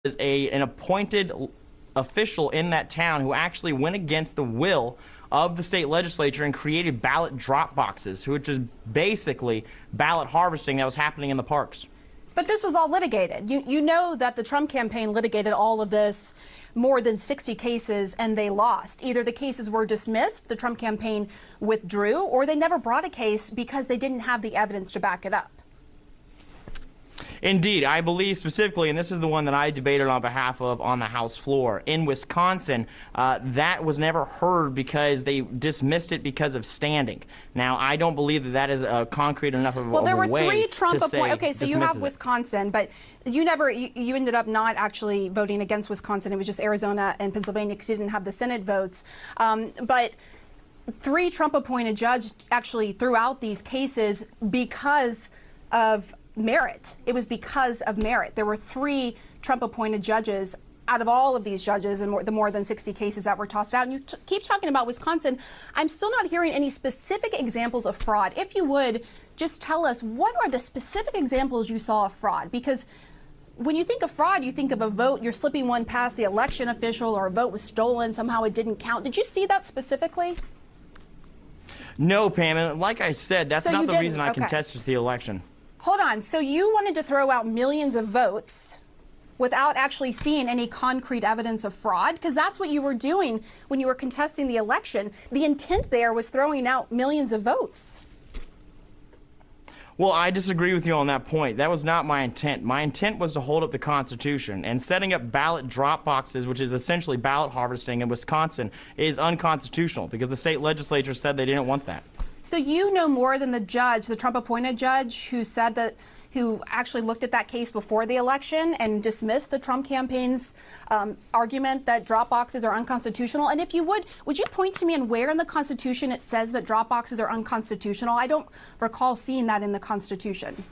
is an appointed official in that town who actually went against the will of the state legislature and created ballot drop boxes, which is basically ballot harvesting that was happening in the parks. But this was all litigated. You know that the Trump campaign litigated all of this, more than 60 cases, and they lost. Either the cases were dismissed, the Trump campaign withdrew, or they never brought a case because they didn't have the evidence to back it up. Indeed, I believe specifically, and this is the one that I debated on behalf of on the House floor, in Wisconsin, that was never heard because they dismissed it because of standing. Now, I don't believe that that is concrete enough of a way to say Well, there were three Trump appointed. Okay, so you have it. Wisconsin, but you ended up not actually voting against Wisconsin. It was just Arizona and Pennsylvania because you didn't have the Senate votes. But three Trump appointed judges actually threw out these cases because of merit. It was because of merit. There were three Trump-appointed judges out of all of these judges and the more than 60 cases that were tossed out. And you keep talking about Wisconsin. I'm still not hearing any specific examples of fraud. If you would, just tell us, what are the specific examples you saw of fraud? Because when you think of fraud, you think of a vote, you're slipping one past the election official, or a vote was stolen, somehow it didn't count. Did you see that specifically? No, Pam, and like I said, that's not the reason I contested the election. Hold on. So you wanted to throw out millions of votes without actually seeing any concrete evidence of fraud? Because that's what you were doing when you were contesting the election. The intent there was throwing out millions of votes. Well, I disagree with you on that point. That was not my intent. My intent was to hold up the Constitution, and setting up ballot drop boxes, which is essentially ballot harvesting in Wisconsin, is unconstitutional because the state legislature said they didn't want that. So you know more than the judge, the Trump-appointed judge, who actually looked at that case before the election and dismissed the Trump campaign's argument that drop boxes are unconstitutional. And if you would you point to me and where in the Constitution it says that drop boxes are unconstitutional? I don't recall seeing that in the Constitution.